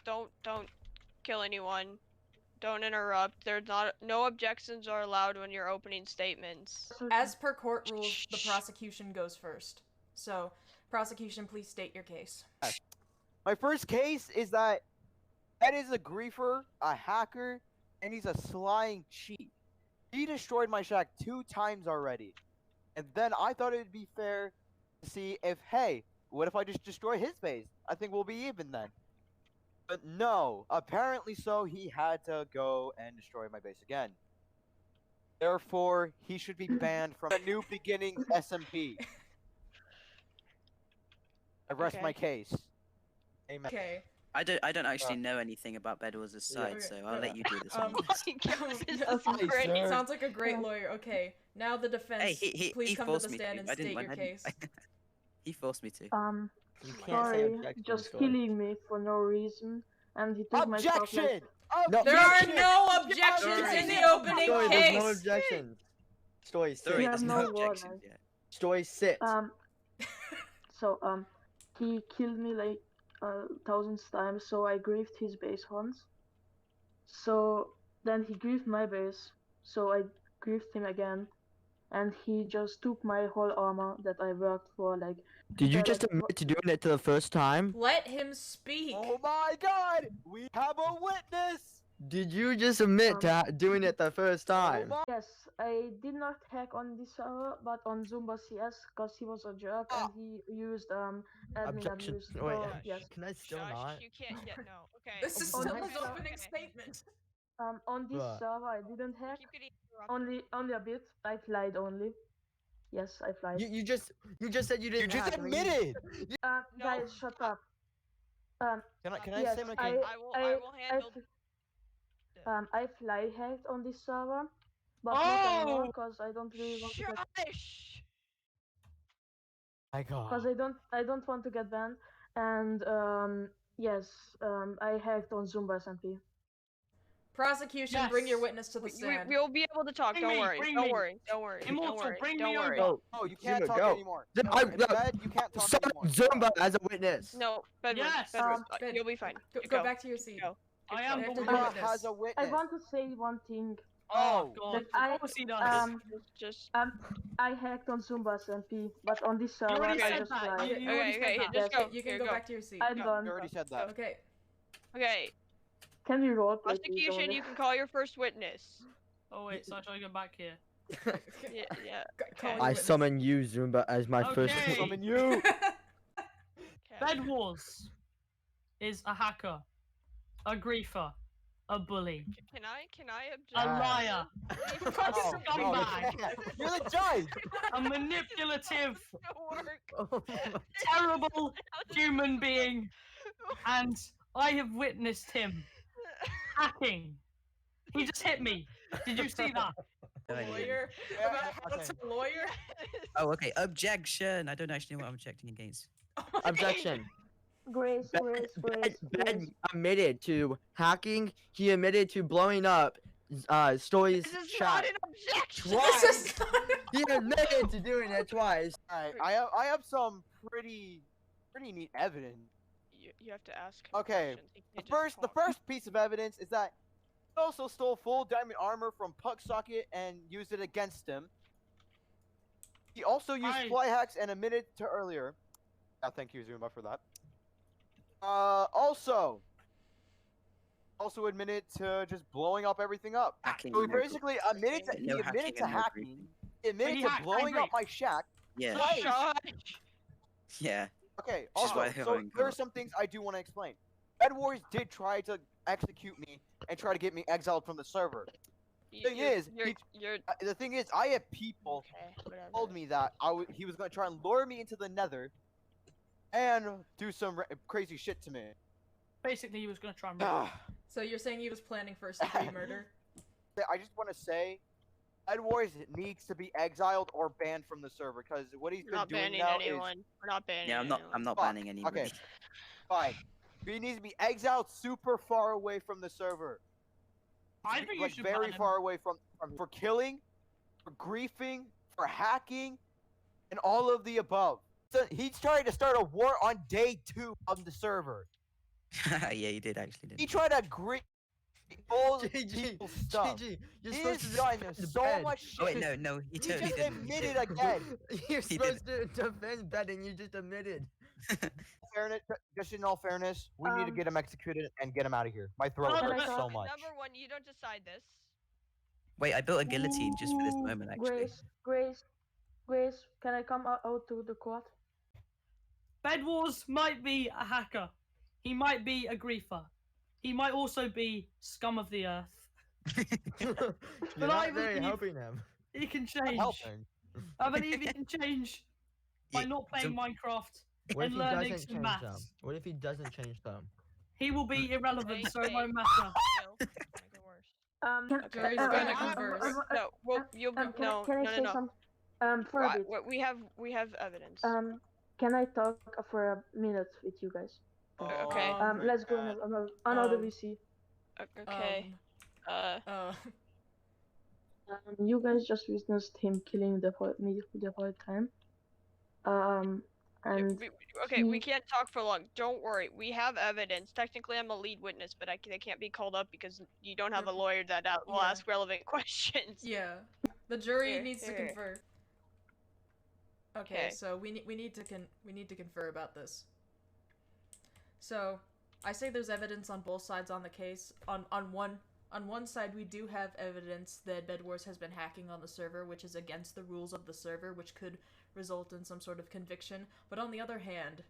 don't kill anyone. Don't interrupt. No objections are allowed when you're opening statements. As per court rules, the prosecution goes first. So, prosecution, please state your case. My first case is that Ed is a griefer, a hacker, and he's a slying cheat. He destroyed my shack 2 times already. And then I thought it would be fair to see if, hey, what if I just destroy his base? I think we'll be even then. But no, apparently so, he had to go and destroy my base again. Therefore, he should be banned from the New Beginnings SMP. I rest my case. Amen. Okay. I don't actually know anything about Bedwars' side, okay. so I'll let you do this one. Sounds like a great lawyer. Okay, now the defense. Hey, please he come to forced the me stand to. and state your case. He forced me to. You can't say Sorry, objection, just Story. killing me for no reason, and he took my stuff Objection! like... There are no objections in the opening Story, case. there's no objections. Story, sit. Story, Yeah, there's no no word, objections yet. Story, sit. So, he killed me like 1,000 times, so I griefed his base once. So, then he griefed my base, so I griefed him again. And he just took my whole armor that I worked for, like... Did you just admit to doing it the first time? Let him speak. Oh my god! We have a witness! Did you just admit to doing it the first time? Yes, I did not hack on this server, but on Zumba CS, because he was a jerk and he used admin Objection. abuse. Wait, So, yes. can I still Shush, not? you can't get no. Okay. This is Oh, still no. his opening statement. On this Bruh. server, I didn't hack. Keep getting interrupted. Only a bit. I flied only. Yes, I flied. You just said you You didn't. just hack, I mean, admitted! No. Guys, shut up. Can I Yes, say my I case? will handle. I fly hacked on this server, but not anymore because I don't really want to get. Shush! My god. Because I don't want to get banned. And yes, I hacked on Zumba SMP. Prosecution, bring your witness to the stand. We'll be able to talk. Don't worry. Don't worry. Don't worry. Immortal, bring me Don't worry. Go. Oh, you can't Zumba, talk go. anymore. Zumba, No, I- in bed, you can't talk Summon anymore. Zumba as a witness. No, Bedwars. Yes. Bedwars. You'll be fine. Go back to your seat. Go. I am They have the to one. do Zumba this. has a I witness. want to say one thing. Oh god, That of course he does. Just. I hacked on Zumba SMP, but on this server already I said just that. flied. You already said Okay. that. Just go. You can Here, go back to your seat. I'm done. You already said that. Okay. Okay. Can we roll play, please, Prosecution, over you can call your first witness. Oh wait, so I try to go back here. Yeah. Call Okay. your I witness. summon you, Zumba, as my first. Okay. Summon you! Okay. Bedwars is a hacker, a griefer, a bully, Can I object? a liar, a Oh, no, you scumbag, can't. You're the judge! a manipulative, It'll work. terrible human being, and I have witnessed him hacking. He just hit me. Did you see that? No idea. Lawyer? Yeah, What's okay. a lawyer? Oh, okay. Objection. I don't actually know what I'm objecting against. Objection. Grace, Ben admitted to hacking. He admitted to blowing up Story's This is chat not an objection. twice. This is He admitted to doing it twice. Alright, I have some pretty neat evidence. You have to ask. Okay, questions. You can't The just talk. first piece of evidence is that he also stole full diamond armor from Pucksocket and used it against him. He also used Right. fly hacks and admitted to earlier. Thank you, Zuma, for that. Also admitted to just blowing up everything up. Hacking. So he no- basically admitted to no hacking and no hacking. griefing. He admitted he to hacked my blowing up grief. my shack. Yeah. Twice. Shush. Yeah. Okay, Which is also, why I so haven't there are got- some things I do want to explain. Bedwars did try to execute me and try to get me exiled from the server. Thing is, the thing is, I have people okay. Whatever. told me that he was going to try and lure me into the nether and do some crazy shit to me. Basically, he was gonna try and murder. Ah, So you're saying he was planning first degree murder? I just want to say, Bedwars needs to be exiled or banned from the server because what he's We're been not doing banning now anyone. We're not banning. Yeah, anyone. I'm not Fuck, banning anybody. okay. Fine. He needs to be exiled super far away from the server. I think you Like should very ban him. far away from for killing, for griefing, for hacking, and all of the above. So he's trying to start a war on day 2 of the server. Yeah, you did actually. He Didn't tried to pull GG, people's stuff. GG, you're He supposed has to done defend so Ben. much Oh wait, shit. no, he He totally just didn't. admitted again. You're He supposed to defend Ben, and you just admitted. Fairness, just in all fairness, we need to get him executed and get him out of here. My throat Can I hurts talk? so much. Number one, you don't decide this. Wait, I built a guillotine just for this Ooh, moment, actually. Grace, can I come out to the court? Bedwars might be a hacker. He might be a griefer. He might also be scum of the earth. You're But not I very believe- helping him. He can change. Helping. I believe he can change by Yeah, not playing Zum- Minecraft What if and he learning doesn't some change maths. them? What if he doesn't change them? He will be irrelevant, so it Hey, won't matter. Chill. Make it worse. Can, Jury's gonna converse. No, well, you'll can no, I no, say no. something? For a bit. We have evidence. Can I talk for a minute with you guys? Okay. Let's go another VC. Okay. You guys just witnessed him killing me the whole time. And we can't talk for long. Don't worry. We have evidence. Technically, I'm a lead witness, but they can't be called up because you don't have a lawyer that will Yeah. ask relevant questions. Yeah, the jury Here, needs to here. confer. Okay, Okay. so we need to confer about this. So, I say there's evidence on both sides on the case. On one side, we do have evidence that Bedwars has been hacking on the server, which is against the rules of the server, which could result in some sort of conviction. But on the other hand,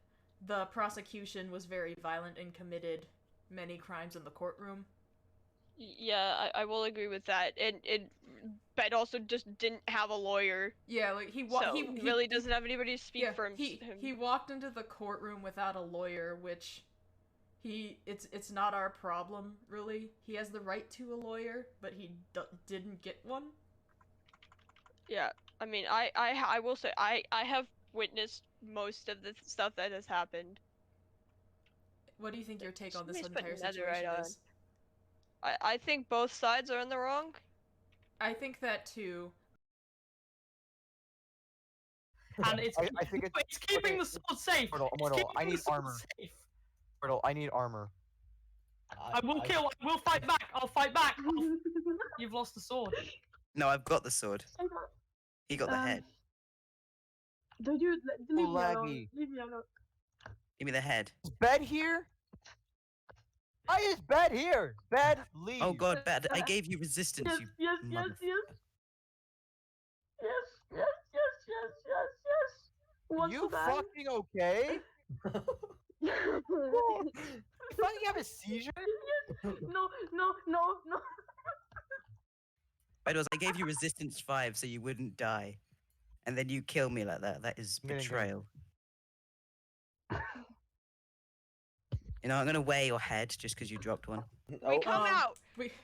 the prosecution was very violent and committed many crimes in the courtroom. Yeah, I will agree with that. But also just didn't have a lawyer, Yeah, like he so he really doesn't have anybody to speak for him. He walked into the courtroom without a lawyer, which it's not our problem really. He has the right to a lawyer, but he didn't get one. Yeah, I mean, I will say I have witnessed most of the stuff that has happened. What do you think your take on this Somebody's putting entire netherite situation on. is? I think both sides are in the wrong. I think that too. And it's I think it's keeping the sword safe. Immortal, It's Immortal, keeping I the need sword armor. safe. Immortal, I need armor. I will kill. I will fight back. I'll fight back. You've lost the sword. No, I've got the sword. He got the head. Dude, leave me alone. Laggy. Leave me alone. Give me the head. Is bed here? Why is bed here? Bed, leave. Oh god, bad. I gave you resistance, Yes, you yes, yes, mother- yes. Yes. Wants You to die? fucking okay? You fucking have a seizure? No. Bedwars, I gave you resistance 5 so you wouldn't die. And then you kill me like that. That is Getting good. betrayal. You know, I'm gonna weigh your head just because you dropped one. We come out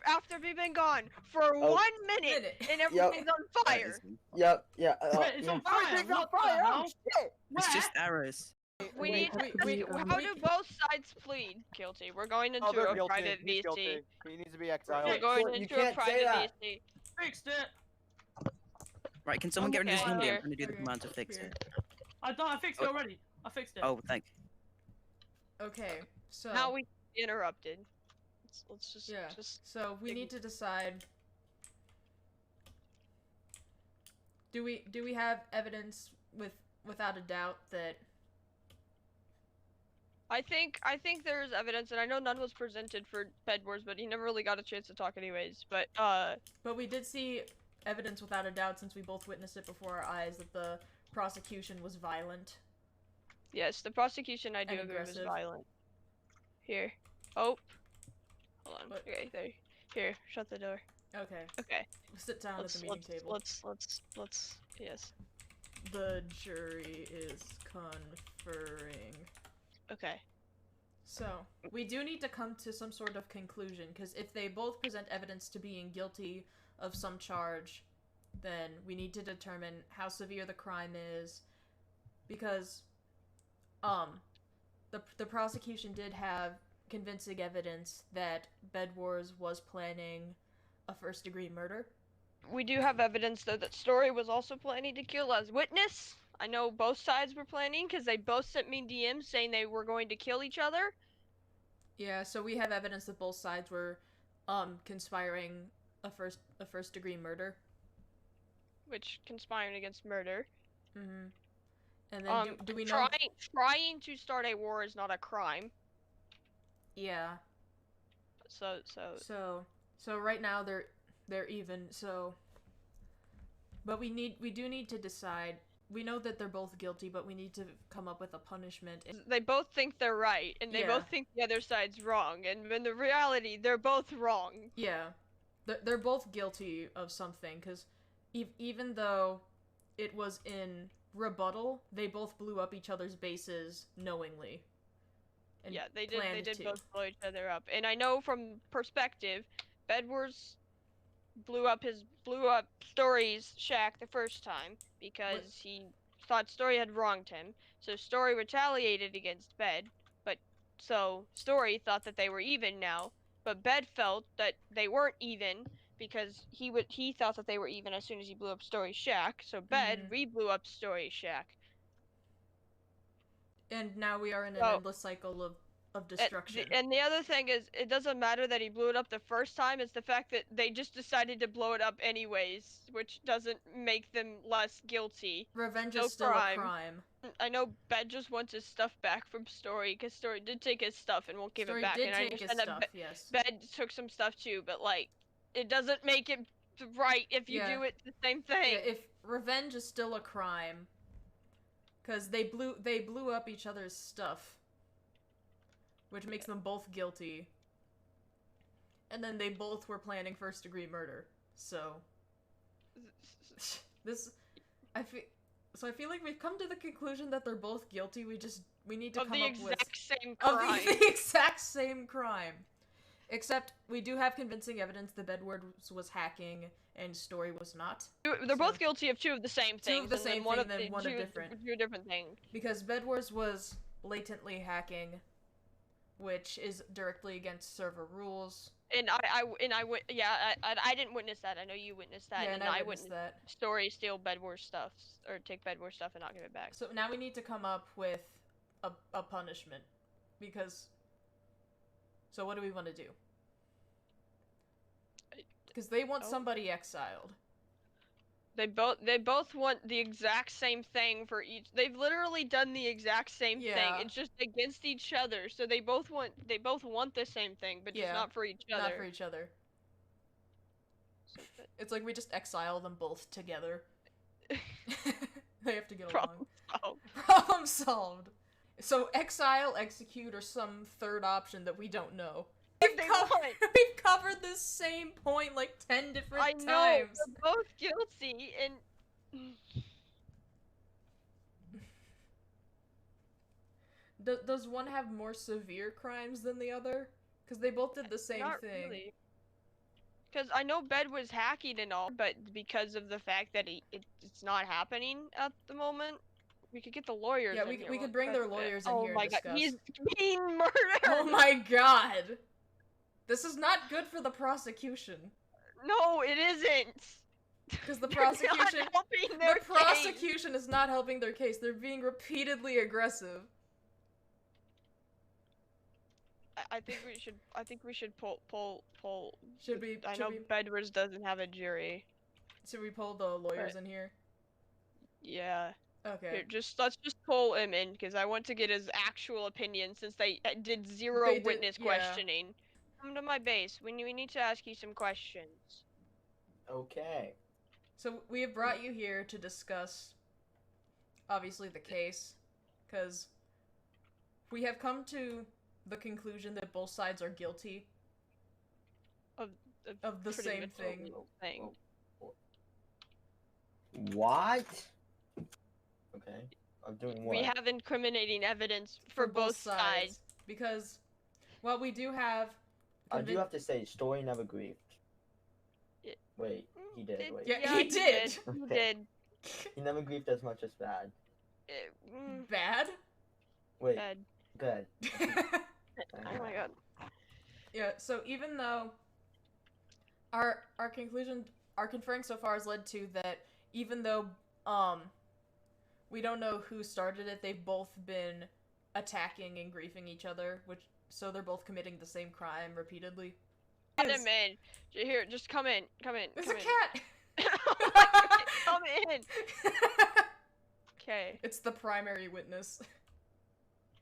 after we've been gone for 1 minute and everything's on fire. Yep. Wait, it's on fire. Everything's on What the fire! hell? Oh shit! It's Where? just arrows. We need to. How do both sides plead? Guilty. We're going into Oh, they're a guilty. private He's VC. guilty. He needs to be exiled. We're going You into can't a say private that. VC. Fixed it. Right, can someone get rid of this Okay, zombie? here. I'm trying to do the Okay, command to fix here. it. I fixed it already. I fixed it. Oh, thank. Okay, so Now we interrupted. Let's just. yeah. Just. So we need to decide. Do we have evidence without a doubt that? I think there's evidence, and I know none was presented for Bedwars, but he never really got a chance to talk anyways. But But we did see evidence without a doubt, since we both witnessed it before our eyes, that the prosecution was violent. yes, the prosecution I do And agree was aggressive. violent. Here. Oh. Hold on. What? Okay, there. Here, shut the door. Okay, Okay. sit down at the meeting table. Let's. Yes. The jury is conferring. Okay. So, we do need to come to some sort of conclusion, because if they both present evidence to being guilty of some charge, then we need to determine how severe the crime is, because, the prosecution did have convincing evidence that Bedwars was planning a first-degree murder. We do have evidence though that Story was also planning to kill as witness. I know both sides were planning because they both sent me DMs saying they were going to kill each other. Yeah, so we have evidence that both sides were conspiring a first degree murder. Which conspiring against murder. Mm-hmm. And then do we know? Trying to start a war is not a crime. Yeah. So right now they're even. So, but we do need to decide. We know that they're both guilty, but we need to come up with a punishment. They both think they're right, and they Yeah. both think the other side's wrong, and in the reality, they're both wrong. Yeah, they're both guilty of something, because even though it was in rebuttal, they both blew up each other's bases knowingly. And Yeah, they did. They did to. both blow each other up, and I know from perspective, Bedwars blew up Story's shack the first time because he thought Story had wronged him. So Story retaliated against Bed, but so Story thought that they were even now, but Bed felt that they weren't even because he thought that they were even as soon as he blew up Story's shack. So Bed re-blew up Story's shack. And now we are in an endless cycle of destruction. And the other thing is, it doesn't matter that he blew it up the first time, it's the fact that they just decided to blow it up anyways, which doesn't make them less guilty. Revenge is still a crime. I know Bed just wants his stuff back from Story, because Story did take his stuff and won't give it back. Story did and take his stuff, yes. Bed took some stuff too, but like, it doesn't make it right if you do it the same thing. Yeah, if revenge is still a crime, because they blew up each other's stuff. Which makes them both guilty. And then they both were planning first-degree murder. So I feel like we've come to the conclusion that they're both guilty. We need to come up with the exact same crime. Except we do have convincing evidence that Bedwars was hacking and Story was not. They're both guilty of two of the same things. Two of the same thing, then one different. Two different things. Because Bedwars was blatantly hacking, which is directly against server rules. And I didn't witness that. I know you witnessed that. Yeah, and I witnessed that. Story steal Bedwars stuff, or take Bedwars stuff and not give it back. So now we need to come up with a punishment, because. So what do we want to do? Because they want somebody exiled. They both want the exact same thing for each. They've literally done the exact same thing. It's just against each other. So they both want the same thing, but just not for each other. Not for each other. It's like we just exile them both together. They have to get along. Problem solved. So exile, execute, or some third option that we don't know. We've covered this same point like 10 different times. I know, they're both guilty, and does one have more severe crimes than the other? Because they both did the same thing. Really. Because I know Bed was hacking and all, but because of the fact that it's not happening at the moment, we could get the lawyers. Yeah, we could bring their lawyers in here and discuss. Oh my god, he's being murdered! Oh my god! This is not good for the prosecution. No, it isn't. Because the prosecution is not helping their case. They're being repeatedly aggressive. I think we should pull. Should we? I know Bedwars doesn't have a jury. Should we pull the lawyers in here? Yeah. Okay. Here, let's just pull him in, because I want to get his actual opinion, since they did zero witness questioning. Come to my base. We need to ask you some questions. Okay. So we have brought you here to discuss, obviously, the case, because we have come to the conclusion that both sides are guilty of the same thing. What? Okay. I'm doing what? We have incriminating evidence for both sides. Because, well, we do have... I do have to say, Story never grieved. Wait, he did. Wait. Yeah, he did. He did. He never grieved as much as Bad. Bad? Wait. Bad. Good. Oh my god. Yeah, so even though our conferring so far has led to that, even though we don't know who started it, they've both been attacking and griefing each other, which so they're both committing the same crime repeatedly. Let him in. Here, just come in. Come in. There's come a in. cat! Come in. Okay. It's the primary witness.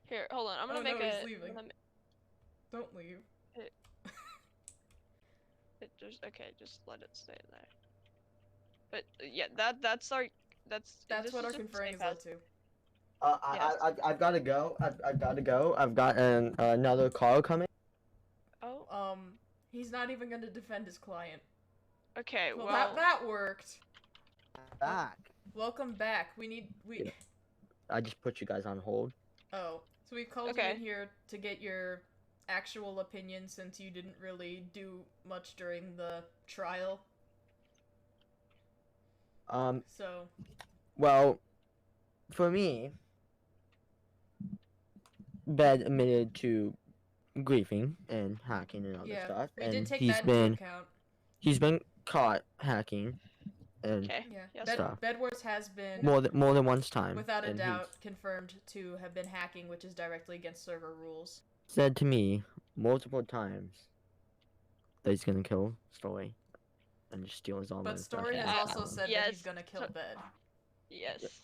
Here, hold on. I'm gonna Oh, make no, a. he's leaving. I'm gonna Don't leave. okay, just let it stay there. But yeah, that's That's this what our is a conferring safe has led house. to. I've gotta go. I've gotta go. I've got another call coming. Oh. He's not even gonna defend his client. Okay. Well, Well. that worked. Back. Welcome back. We. Yeah. I just put you guys on hold. Oh, so we've called you Okay. in here to get your actual opinion since you didn't really do much during the trial. So. Well, for me, Bed admitted to griefing and hacking and other Yeah, stuff, we and did take he's that been into account. he's been caught hacking, and Okay. Yeah, Yes, sir. Bedwars has been more than once time. without a and doubt confirmed to have been hacking, which is directly against server rules. he's said to me multiple times that he's gonna kill Story and just steal his online But stuff. Story and has his also phone. said that Yes, he's gonna kill so- Bed. Yes.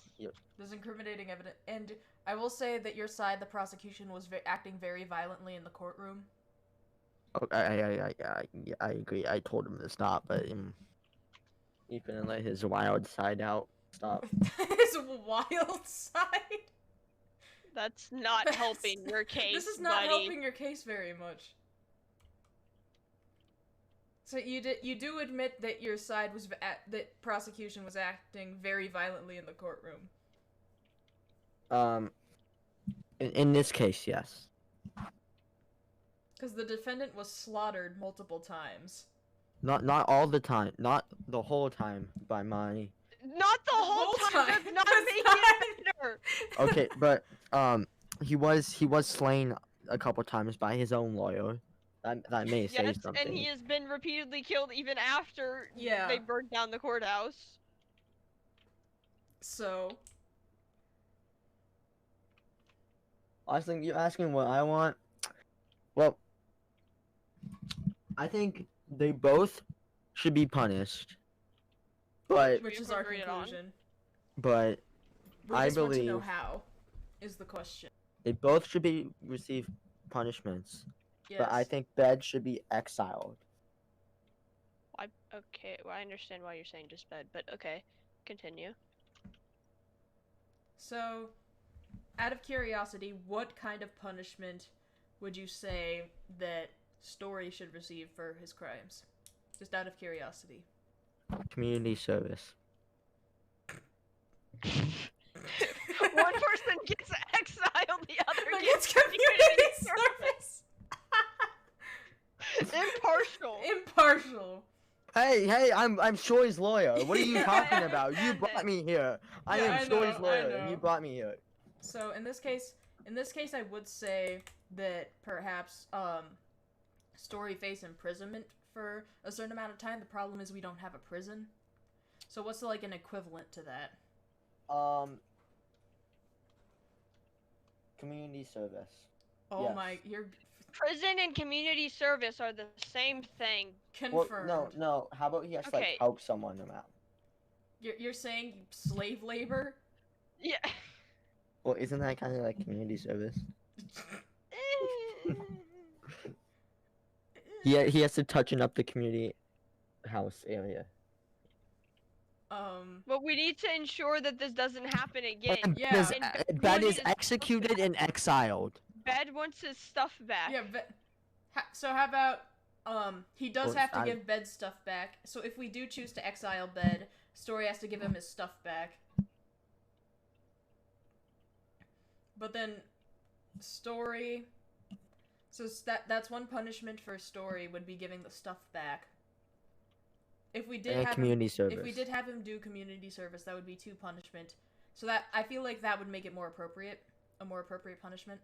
There's incriminating evidence, and I will say that your side, the prosecution, was acting very violently in the courtroom. Oh, I agree. I told him to stop, but he's gonna let his wild side out. Stop. His wild side. That's not helping your case, This is not buddy. helping your case very much. So you do admit that your side was that prosecution was acting very violently in the courtroom. In this case, yes. Because the defendant was slaughtered multiple times. Not all the time, not the whole time by my. Not the whole time. time. Does not Does make not- it better. Okay, but he was slain a couple times by his own lawyer. That may say Yes, something. and he has been repeatedly killed even after Yeah. they burned down the courthouse. So I think you're asking what I want. Well, I think they both should be punished. But which We is our agreed on. conclusion. but We I just want to know believe- how is the question. they both should receive punishments. Yes. But I think Bed should be exiled. Okay, well, I understand why you're saying just bed, but okay, continue. So, out of curiosity, what kind of punishment would you say that Story should receive for his crimes? Just out of curiosity. Community service. One person gets exiled, the other Like, gets it's community service! Impartial. Impartial. Hey, I'm Shoy's lawyer. What are you talking about? You brought me here. I Yeah, am I Shoy's know, I lawyer, and you know. brought me here. So, in this case, I would say that perhaps, Story face imprisonment for a certain amount of time. The problem is we don't have a prison. So what's, like, an equivalent to that? Community service. Oh Yes. my, you're Prison and community service are the same thing. Well, confirmed. no. How about he has to Okay. like help someone out? You're saying slave labor? Yeah. Well, isn't that kind of like community service? He has to touching up the community house area. But we need to ensure that this doesn't happen again. And yeah, Bed is is- executed and exiled. Bed wants his stuff back. yeah, but so how about he does Well, have to I- give Bed stuff back. So if we do choose to exile Bed, Story has to give him his stuff back. But then Story, so that's one punishment for Story would be giving the stuff back. If we did And have community service. If we did have him do community service, that would be 2 punishment. So that I feel like that would make it more appropriate, a more appropriate punishment.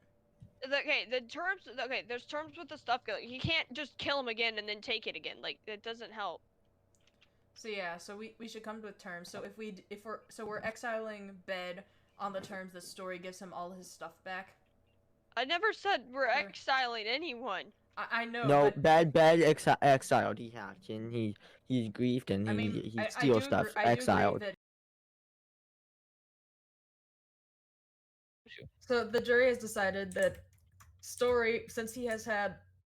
Okay, there's terms with the stuff. He can't just kill him again and then take it again. Like, it doesn't help. So yeah, so we should come to a term. So we're exiling Bed on the terms that Story gives him all his stuff back. I never said we're Sure. exiling anyone. I know. No, but bad exiled. He hacked and he's griefed and I mean, he I steals do stuff. agree, I do agree Exiled. that. So the jury has decided that Story, since he has had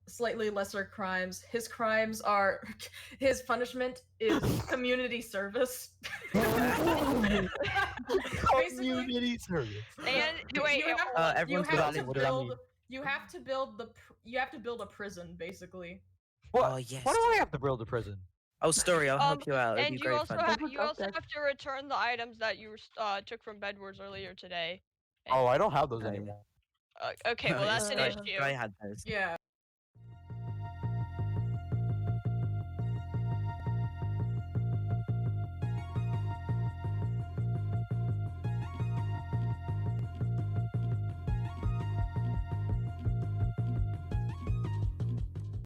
slightly lesser crimes, his crimes are his punishment is community service. Basically, Community service. And wait, you have, hold on. you everyone's have got to it. What does that build. mean? You have to build you have to build a prison, basically. What? Oh yes. Why do I have to build a prison? Oh, Story, I'll help you out. It'd And be you great also fun. have What's you up, also guys? have to return the items that you took from Bedwars earlier today. Oh, I don't have those Oh, yeah. anymore. Okay, well that's an Sky, issue. Sky had those. Yeah.